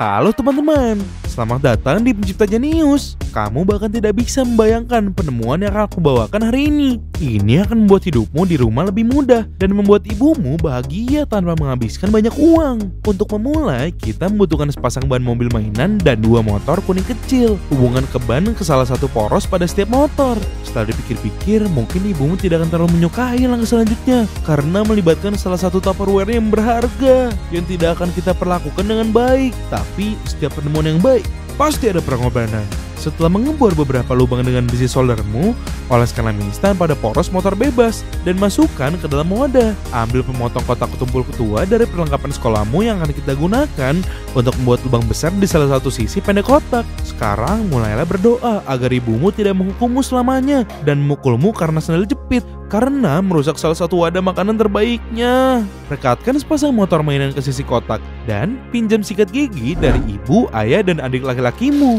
Halo teman-teman, selamat datang di Pencipta Jenius. Kamu bahkan tidak bisa membayangkan penemuan yang akan aku bawakan hari ini. Ini akan membuat hidupmu di rumah lebih mudah dan membuat ibumu bahagia tanpa menghabiskan banyak uang. Untuk memulai, kita membutuhkan sepasang ban mobil mainan dan 2 motor kuning kecil. Hubungkan ke ban ke salah satu poros pada setiap motor. Setelah dipikir-pikir, mungkin ibumu tidak akan terlalu menyukai langkah selanjutnya karena melibatkan salah satu Tupperware yang berharga yang tidak akan kita perlakukan dengan baik. Tapi setiap penemuan yang baik pasti ada pengorbanan. Setelah mengebor beberapa lubang dengan besi soldermu, oleskan lem instan pada poros motor bebas dan masukkan ke dalam wadah. Ambil pemotong kotak tumpul ketua dari perlengkapan sekolahmu yang akan kita gunakan untuk membuat lubang besar di salah satu sisi pendek kotak. Sekarang mulailah berdoa agar ibumu tidak menghukummu selamanya dan memukulmu karena sandal jepit, karena merusak salah satu wadah makanan terbaiknya. Rekatkan sepasang motor mainan ke sisi kotak dan pinjam sikat gigi dari ibu, ayah, dan adik laki-lakimu.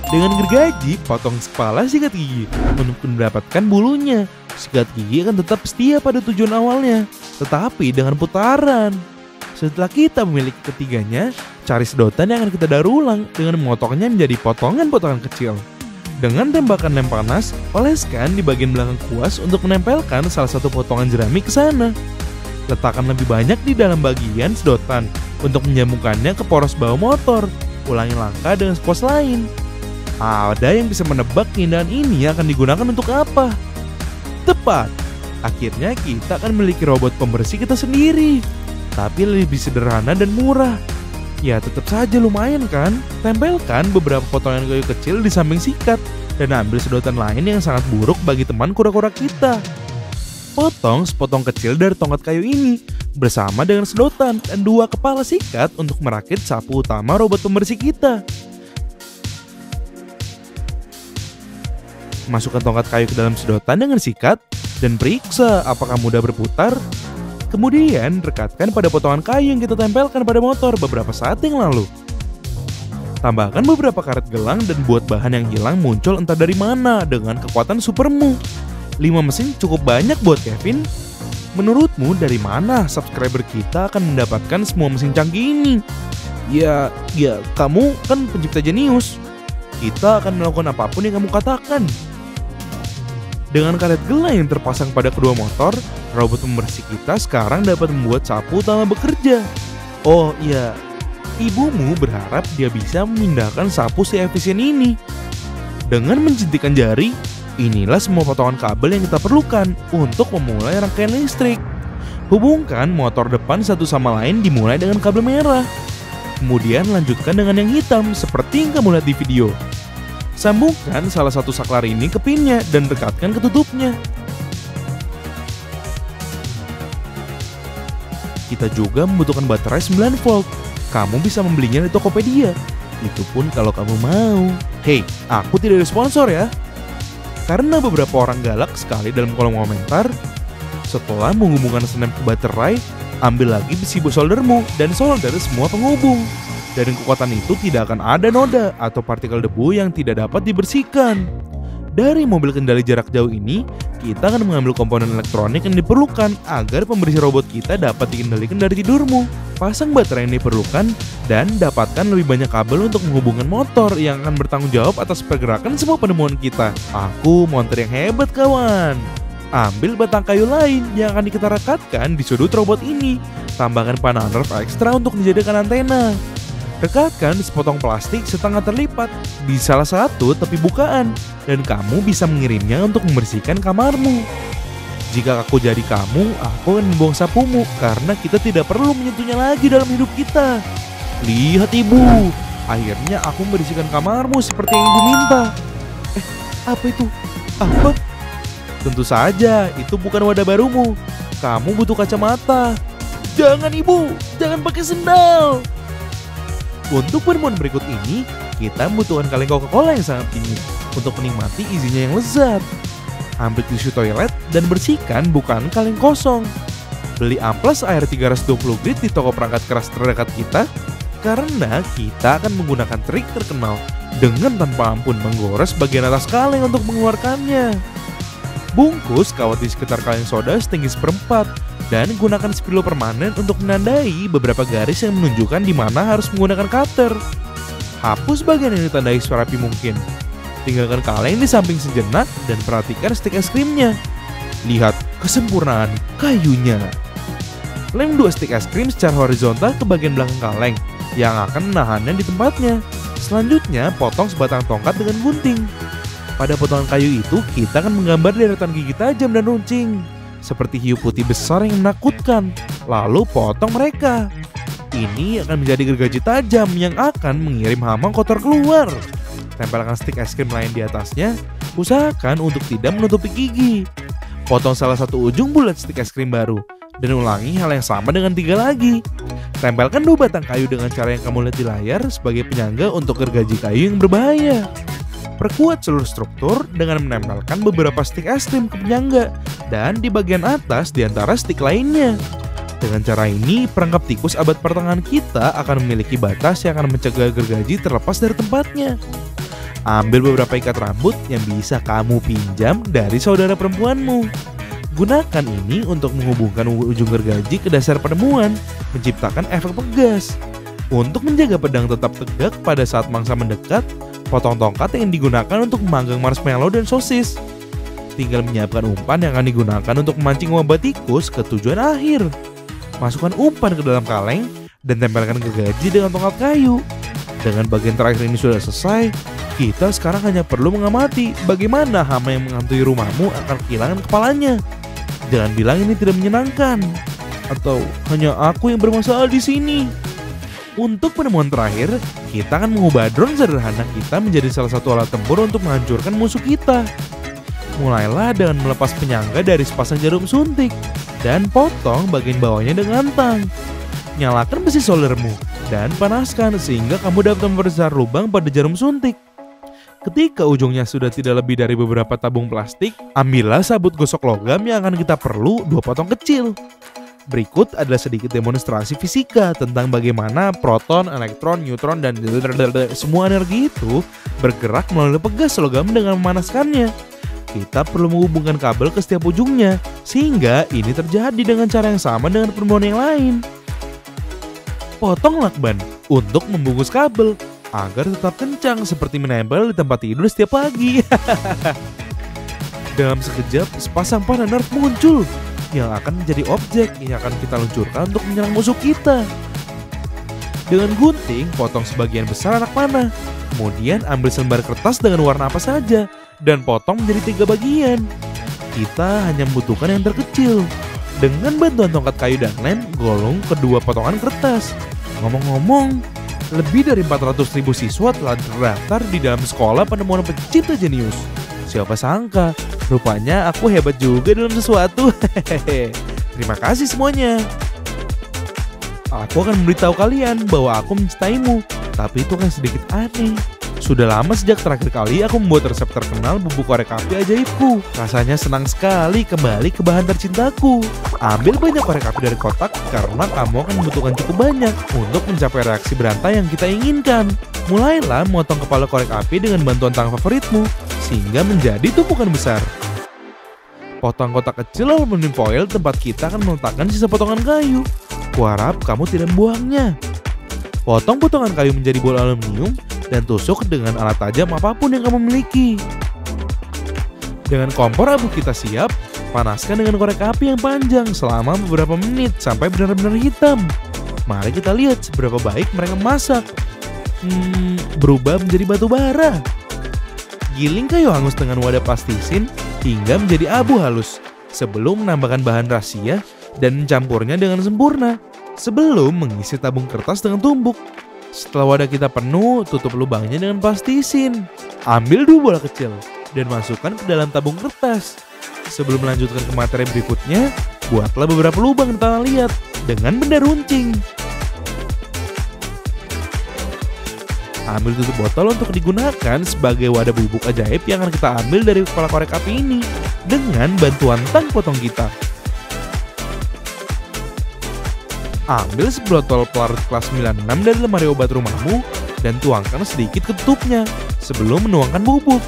Dengan gergaji, potong kepala sikat gigi untuk mendapatkan bulunya. Sikat gigi akan tetap setia pada tujuan awalnya, tetapi dengan putaran. Setelah kita memiliki ketiganya, cari sedotan yang akan kita daur ulang dengan memotongnya menjadi potongan-potongan kecil. Dengan tembakan lem panas, oleskan di bagian belakang kuas untuk menempelkan salah satu potongan jerami ke sana. Letakkan lebih banyak di dalam bagian sedotan untuk menyambungkannya ke poros bawah motor. Ulangi langkah dengan pos lain. Ada yang bisa menebak keindahan ini akan digunakan untuk apa? Tepat! Akhirnya kita akan memiliki robot pembersih kita sendiri, tapi lebih sederhana dan murah. Ya tetap saja lumayan kan? Tempelkan beberapa potongan kayu kecil di samping sikat dan ambil sedotan lain yang sangat buruk bagi teman kura-kura kita. Potong sepotong kecil dari tongkat kayu ini bersama dengan sedotan dan 2 kepala sikat untuk merakit sapu utama robot pembersih kita. Masukkan tongkat kayu ke dalam sedotan dengan sikat dan periksa apakah mudah berputar. Kemudian rekatkan pada potongan kayu yang kita tempelkan pada motor beberapa saat yang lalu. Tambahkan beberapa karet gelang dan buat bahan yang hilang muncul entah dari mana dengan kekuatan supermu. 5 mesin cukup banyak buat Kevin. Menurutmu dari mana subscriber kita akan mendapatkan semua mesin canggih ini? Ya kamu kan pencipta jenius. Kita akan melakukan apapun yang kamu katakan. Dengan karet gelang yang terpasang pada kedua motor, robot pembersih kita sekarang dapat membuat sapu utama bekerja. Oh iya, ibumu berharap dia bisa memindahkan sapu seefisien ini. Dengan menjentikan jari, inilah semua potongan kabel yang kita perlukan untuk memulai rangkaian listrik. Hubungkan motor depan satu sama lain dimulai dengan kabel merah. Kemudian lanjutkan dengan yang hitam seperti yang kamu lihat di video. Sambungkan salah satu saklar ini ke pinnya dan rekatkan ketutupnya. Kita juga membutuhkan baterai 9 volt. Kamu bisa membelinya di Tokopedia. Itu pun kalau kamu mau. Hey, aku tidak ada sponsor ya. Karena beberapa orang galak sekali dalam kolom komentar. Setelah menghubungkan senem ke baterai, ambil lagi besi soldermu dan solder semua penghubung. Dari kekuatan itu tidak akan ada noda atau partikel debu yang tidak dapat dibersihkan. Dari mobil kendali jarak jauh ini, kita akan mengambil komponen elektronik yang diperlukan agar pembersih robot kita dapat dikendalikan dari tidurmu. Pasang baterai yang diperlukan dan dapatkan lebih banyak kabel untuk menghubungkan motor yang akan bertanggung jawab atas pergerakan semua penemuan kita. Aku monster yang hebat kawan. Ambil batang kayu lain yang akan kita rekatkan di sudut robot ini. Tambahkan panel nerf ekstra untuk dijadikan antena. Rekatkan sepotong plastik setengah terlipat di salah satu tepi bukaan dan kamu bisa mengirimnya untuk membersihkan kamarmu. Jika aku jadi kamu, aku akan membuang sapumu karena kita tidak perlu menyentuhnya lagi dalam hidup kita. Lihat ibu, akhirnya aku membersihkan kamarmu seperti yang ibu minta. Apa itu? Apa? Tentu saja, itu bukan wadah barumu. Kamu butuh kacamata. Jangan ibu, jangan pakai sendal. Untuk penemuan berikut ini, kita membutuhkan kaleng Coca-Cola yang sangat tinggi untuk menikmati isinya yang lezat. Ambil tisu toilet dan bersihkan bukan kaleng kosong. Beli amplas air 320 grit di toko perangkat keras terdekat kita, karena kita akan menggunakan trik terkenal dengan tanpa ampun menggores bagian atas kaleng untuk mengeluarkannya. Bungkus kawat di sekitar kaleng soda setinggi 1/4 Dan gunakan spidol permanen untuk menandai beberapa garis yang menunjukkan di mana harus menggunakan cutter. Hapus bagian yang ditandai serapi mungkin. Tinggalkan kaleng di samping sejenak dan perhatikan stik es krimnya. Lihat kesempurnaan kayunya. Lem 2 stik es krim secara horizontal ke bagian belakang kaleng yang akan menahannya di tempatnya. Selanjutnya, potong sebatang tongkat dengan gunting. Pada potongan kayu itu, kita akan menggambar deretan gigi tajam dan runcing, seperti hiu putih besar yang menakutkan. Lalu potong mereka. Ini akan menjadi gergaji tajam yang akan mengirim hama kotor keluar. Tempelkan stik es krim lain di atasnya. Usahakan untuk tidak menutupi gigi. Potong salah satu ujung bulat stik es krim baru. Dan ulangi hal yang sama dengan 3 lagi. Tempelkan 2 batang kayu dengan cara yang kamu lihat di layar sebagai penyangga untuk gergaji kayu yang berbahaya. Perkuat seluruh struktur dengan menempelkan beberapa stik es krim ke penyangga dan di bagian atas di antara stik lainnya. Dengan cara ini, perangkap tikus abad pertengahan kita akan memiliki batas yang akan mencegah gergaji terlepas dari tempatnya. Ambil beberapa ikat rambut yang bisa kamu pinjam dari saudara perempuanmu. Gunakan ini untuk menghubungkan ujung gergaji ke dasar penemuan, menciptakan efek tegas. Untuk menjaga pedang tetap tegak pada saat mangsa mendekat, potong tongkat yang digunakan untuk memanggang marshmallow dan sosis. Tinggal menyiapkan umpan yang akan digunakan untuk memancing wabah tikus ke tujuan akhir. Masukkan umpan ke dalam kaleng dan tempelkan gergaji dengan tongkat kayu. Dengan bagian terakhir ini sudah selesai, kita sekarang hanya perlu mengamati bagaimana hama yang menghantui rumahmu akan kehilangan kepalanya. Jangan bilang ini tidak menyenangkan, atau hanya aku yang bermasalah di sini. Untuk penemuan terakhir, kita akan mengubah drone sederhana kita menjadi salah satu alat tempur untuk menghancurkan musuh kita. Mulailah dengan melepas penyangga dari sepasang jarum suntik dan potong bagian bawahnya dengan tang. Nyalakan besi soldermu dan panaskan sehingga kamu dapat membesar lubang pada jarum suntik. Ketika ujungnya sudah tidak lebih dari beberapa tabung plastik, ambillah sabut gosok logam yang akan kita perlu 2 potong kecil. Berikut adalah sedikit demonstrasi fisika tentang bagaimana proton, elektron, neutron, dan semua energi itu bergerak melalui pegas logam dengan memanaskannya. Kita perlu menghubungkan kabel ke setiap ujungnya, sehingga ini terjadi dengan cara yang sama dengan penemuan yang lain. Potong lakban untuk membungkus kabel agar tetap kencang seperti menempel di tempat tidur setiap pagi. Dalam sekejap, sepasang panah Nerf muncul yang akan menjadi objek yang akan kita luncurkan untuk menyerang musuh kita. Dengan gunting, potong sebagian besar anak panah. Kemudian ambil selembar kertas dengan warna apa saja dan potong menjadi 3 bagian. Kita hanya membutuhkan yang terkecil. Dengan bantuan tongkat kayu dan lem, gulung kedua potongan kertas. Ngomong-ngomong, lebih dari 400.000 siswa telah terdaftar di dalam sekolah penemuan pencipta jenius. Siapa sangka, rupanya aku hebat juga dalam sesuatu. Terima kasih semuanya. Aku akan memberitahu kalian bahwa aku mencintaimu, tapi itu kan sedikit aneh. Sudah lama sejak terakhir kali aku membuat resep terkenal bubuk korek api ajaibku. Rasanya senang sekali kembali ke bahan tercintaku. Ambil banyak korek api dari kotak karena kamu akan membutuhkan cukup banyak untuk mencapai reaksi berantai yang kita inginkan. Mulailah memotong kepala korek api dengan bantuan tang favoritmu sehingga menjadi tumpukan besar. Potong kotak kecil aluminium foil tempat kita akan meletakkan sisa potongan kayu. Kuharap kamu tidak membuangnya. Potong potongan kayu menjadi bola aluminium dan tusuk dengan alat tajam apapun yang kamu miliki. Dengan kompor abu kita siap, panaskan dengan korek api yang panjang selama beberapa menit sampai benar-benar hitam. Mari kita lihat seberapa baik mereka masak. Berubah menjadi batu bara. Giling kayu hangus dengan wadah plastisin hingga menjadi abu halus sebelum menambahkan bahan rahasia dan mencampurnya dengan sempurna sebelum mengisi tabung kertas dengan tumbuk. Setelah wadah kita penuh, tutup lubangnya dengan plastisin. Ambil 2 bola kecil dan masukkan ke dalam tabung kertas. Sebelum melanjutkan ke materi berikutnya, buatlah beberapa lubang di tanah liat dengan benda runcing. Ambil tutup botol untuk digunakan sebagai wadah bubuk ajaib yang akan kita ambil dari kepala korek api ini dengan bantuan tang potong kita. Ambil sebotol pelarut kelas 96 dari lemari obat rumahmu dan tuangkan sedikit ke tutupnya sebelum menuangkan bubuk.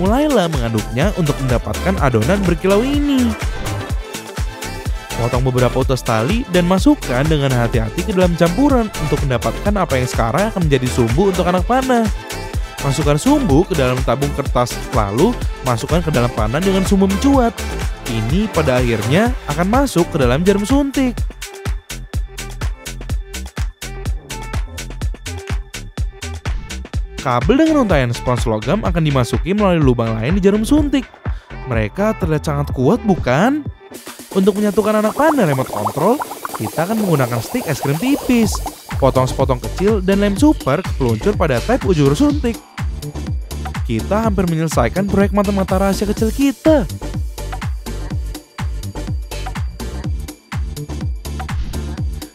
Mulailah mengaduknya untuk mendapatkan adonan berkilau ini. Potong beberapa utas tali dan masukkan dengan hati-hati ke dalam campuran untuk mendapatkan apa yang sekarang akan menjadi sumbu untuk anak panah. Masukkan sumbu ke dalam tabung kertas, lalu masukkan ke dalam panah dengan sumbu mencuat. Ini pada akhirnya akan masuk ke dalam jarum suntik. Kabel dengan untaian spons logam akan dimasuki melalui lubang lain di jarum suntik. Mereka terlihat sangat kuat, bukan? Untuk menyatukan anak panah remote control, kita akan menggunakan stik es krim tipis, potong sepotong kecil, dan lem super ke peluncur pada tab ujung suntik. Kita hampir menyelesaikan proyek mata-mata rahasia kecil kita.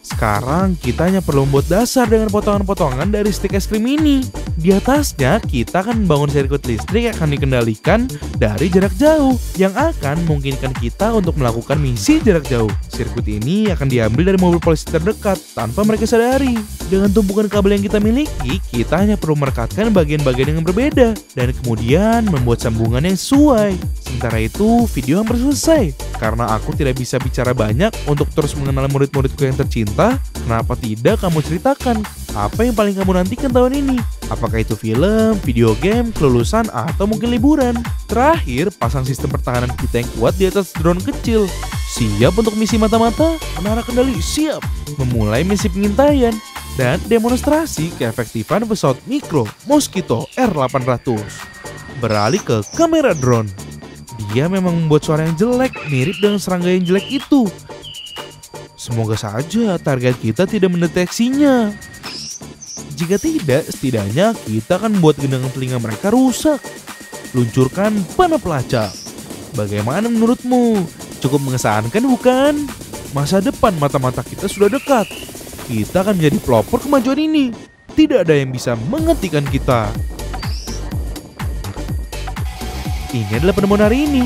Sekarang kita hanya perlu membuat dasar dengan potongan-potongan dari stik es krim ini. Di atasnya kita akan membangun sirkuit listrik yang akan dikendalikan dari jarak jauh yang akan memungkinkan kita untuk melakukan misi jarak jauh. Sirkuit ini akan diambil dari mobil polisi terdekat tanpa mereka sadari. Dengan tumpukan kabel yang kita miliki, kita hanya perlu merekatkan bagian-bagian yang berbeda dan kemudian membuat sambungan yang sesuai. Sementara itu, video hampir selesai. Karena aku tidak bisa bicara banyak untuk terus mengenal murid-muridku yang tercinta, kenapa tidak kamu ceritakan apa yang paling kamu nantikan tahun ini? Apakah itu film, video game, kelulusan, atau mungkin liburan? Terakhir, pasang sistem pertahanan kita yang kuat di atas drone kecil. Siap untuk misi mata-mata? Menara kendali siap. Memulai misi pengintaian dan demonstrasi keefektifan pesawat mikro Mosquito R800. Beralih ke kamera drone. Dia memang membuat suara yang jelek, mirip dengan serangga yang jelek itu. Semoga saja target kita tidak mendeteksinya. Jika tidak, setidaknya kita akan membuat genangan telinga mereka rusak. Luncurkan panah pelacak. Bagaimana menurutmu? Cukup mengesankan bukan? Masa depan mata-mata kita sudah dekat. Kita akan menjadi pelopor kemajuan ini. Tidak ada yang bisa menghentikan kita. Ini adalah penemuan hari ini.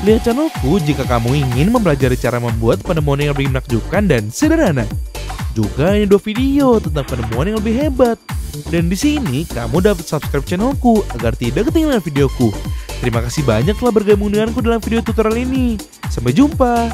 Lihat channelku jika kamu ingin mempelajari cara membuat penemuan yang lebih menakjubkan dan sederhana. Juga ini 2 video tentang penemuan yang lebih hebat. Dan di sini kamu dapat subscribe channelku agar tidak ketinggalan videoku. Terima kasih banyak telah bergabung denganku dalam video tutorial ini. Sampai jumpa.